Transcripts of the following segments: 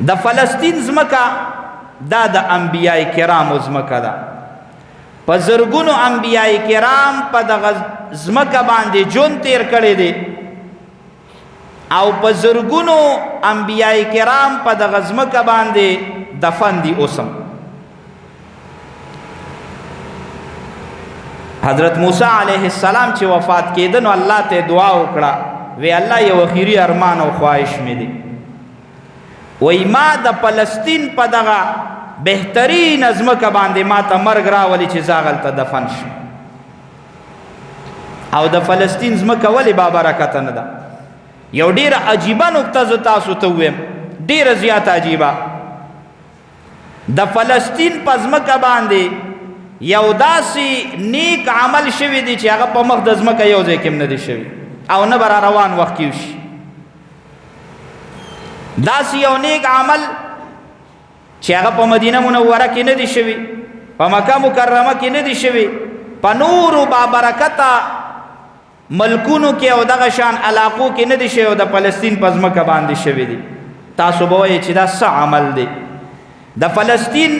د فلسطین ځمکه دا د انبیاء کرامو ځمکه ده. په زرګونو انبیاء کرام په دغه ځمکه باندې ژوند تیر کړی دی او په زرګونو انبیاء کرام په دغه ځمکه باندې دفن دي. اوسم حضرت موسی علیه السلام چې وفات کېده نو الله ته دعا وکړه، وی الله یو اخیری ارمان او خواهش مې دی، وی ما د فلسطین په دغه بهترین ځمکه باندې ما ته مرګ راولي چې زه هغلته دفن شم. او د فلسطین ځمکه ولې بابرکته نه ده؟ یو ډیره عجیبه نکته زه تاسو ته ووایم، ډیره زیاته عجیبه. د فلسطین په ځمکه باندې یو داسې نیک عمل شوی دی چې هغه په مخ د ځمکه یو ځای کې هم نه دی شوی او نه به را روان وخت کې وشي. داسې یو نیک عمل چې هغه په مدینه منوره کې نه دی شوی، په مکه مکرمه کې نه دی شوی، په نورو بابرکته ملکونو کې او دغه شان علاقو کې نه دی شوی او د فلسطین په ځمکه باندې شوی دی. تاسو به وایئ چې دا څه عمل دی؟ د فلسطین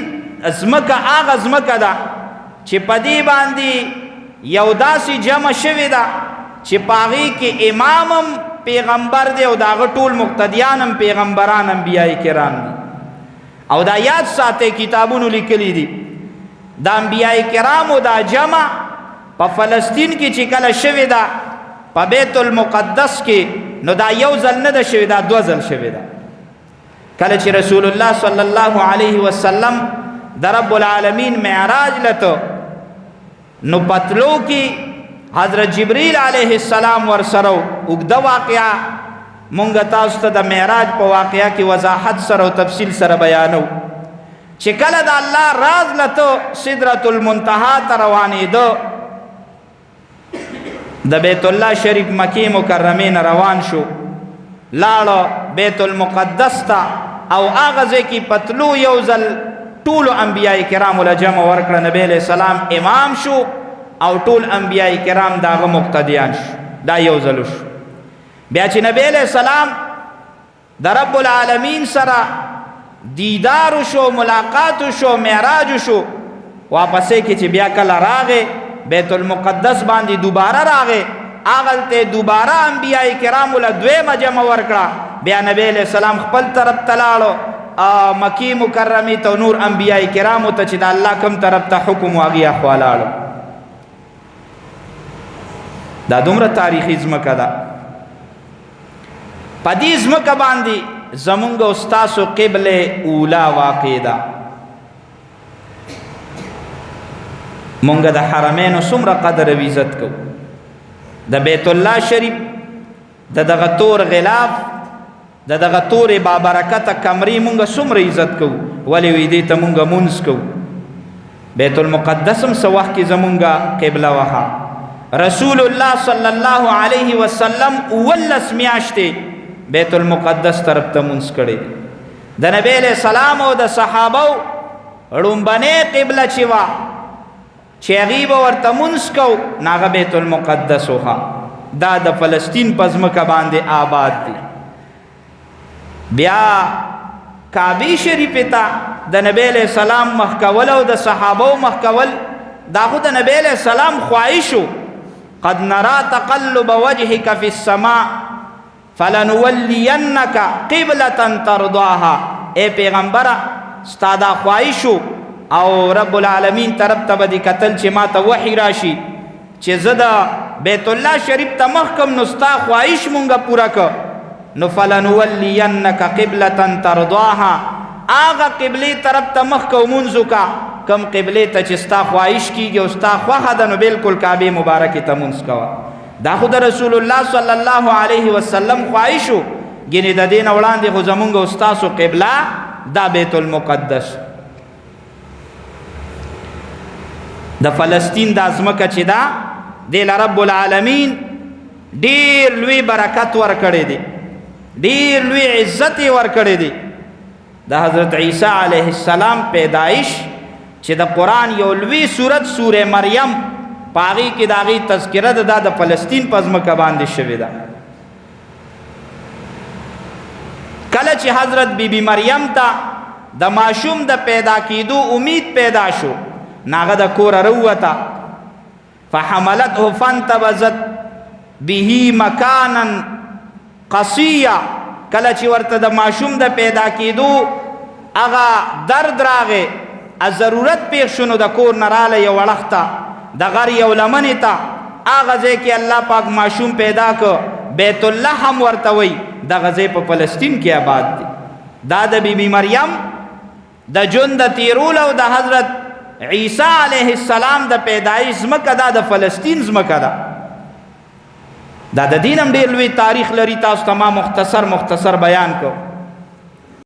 ځمکه هغه ځمکه ده چې په دې باندې یو داسې جمع شوې ده چې په هغې کې امام هم پیغمبر دی او د هغه ټول مقتدیان هم پیغمبران انبیاء کرام دي. او دا یاد ساتئ، کتابونو لیکلي دي د انبیاء کرامو دا جمع په فلسطین کې چې کله شوې ده په بیت المقدس کې، نو دا یو ځل نه ده شوې، دا دوه ځل شوې ده. کله چې رسول الله صلی الله علیه وسلم د رب العالمین معراج لته نو پتلو کې حضرت جبریل علیه السلام ورسره اوږده واقعه مونږ تاسو ته د معراج په واقعه کې وضاحت سره او تفصیل سره بیانو چې کله د الله راز لته سدرة المنتهى ته روانېده، د بیت الله شریف مکې مکرمې نه روان شو، لاړه بیت المقدس ته او هغه ځای کې پتلو یو ځل ټولو انبیاء کرامو له جمع ورکړه، نبی علیہ السلام امام شو او ټول انبیاء کرام داغه مقتدیان شو. دا یو ځل شو. بیا چې نبی علیہ السلام د رب العالمین سره دیدار شو، ملاقات شو، معراج شو، واپسې کې چې بیا کله راغې بیت المقدس باندې دوباره راغې، هغلته دوباره انبیاء کرامو له دویمه جمع ورکړه. بیا نبی علیہ السلام خپل طرف ته لاړو، مکی مکرمی ته نور انبیاء کرامو ته چې د الله کوم طرف ته حکم و هغې اخوا لاړو. دا دومره تاریخي ځمکه ده. په دې ځمکه باندې زمونږ او ستاسو قبله اولا واقع ده. مونږ د حرمینو څومره قدر او عزت کوو، د بیت الله شریف د دغه تور غلاف د دغه تورې بابرکته کمرې مونږ څومره عزت کوو، ولې وی دې ته مونږ مونځ کوو. بیت المقدس هم څه وخت کې زمونږ قبله وه. رسول الله صلی الله علیه وسلم 19 میاشتې بیت المقدس طرف ته مونځ کړی. د نبی علیہ السلام او د صحابو ړومبنۍ قبله چې وه چې هغې به ورته مونځ کو، نو هغه بیت المقدس وه. دا د فلسطین په ځمکه باندې آباد دی. بیا کعبه شریفې ته د نبی علیہ السلام مخ کول او د صحابو مخ کول دا خو د نبی علیہ السلام خواهش و. قد نرى تقلب وجهك في السماء فلنولینک قبلة ترضاها. اے پیغمبره ستا دا خواهش او رب العالمین طرف ته به دې کتل چې ما ته وحی راشي چې زه د بیت الله شریف ته مخ کم، نو ستا خواهش مونږه پوره که، نو فلنولینک قبلة ترضاها. هغه قبلې طرف ته مخ که مونځ وکړه کم قبلې ته چې ستا خواهش کېږي او ستا خوښه ده، نو بالکل کعبې مبارکې ته مونځ کوه. دا خو د رسول الله صلی الله علیه وسلم خواهش و. ګینې د دې نه وړاندې خو زمونږ او ستاسو قبله دا بیت المقدس. د فلسطین دا ځمکه چې ده دې له رب العالمین ډېر لوی برکت ورکړی دی، ډېر لوی عزت یې ورکړی دی. د حضرت عیسی علیه السلام پیدایش چې د قرآن یو لوی سورت سوره مریم په هغې کې د هغې تذکره ده، دا د فلسطین په ځمکه باندې شوې ده. کله چې حضرت بی بی مریم ته د ماشوم د پیدا کېدو امید پیدا شو ناغه د کوره راووته فحملته فانتبذت به مکانا قصیا کله چې ورته د ماشوم د پیدا کېدو هغه درد راغی ضرورت پیښ شو نو د کور نه راله یو وړښته د غر یو لمنې ته هغه ځای کې الله پاک ماشوم پیدا که بیت الله هم ورته وی دغه ځای په فلسطین کې آباد دی دا د بی بی مریم د ژوند د تیرولو او د حضرت عیسی علیه السلام د پیدایش ځمکه دا د فلسطین ځمکه ده دا د دین هم ډېر لوی تاریخ لري تاسو ته ما مختصر بیان کو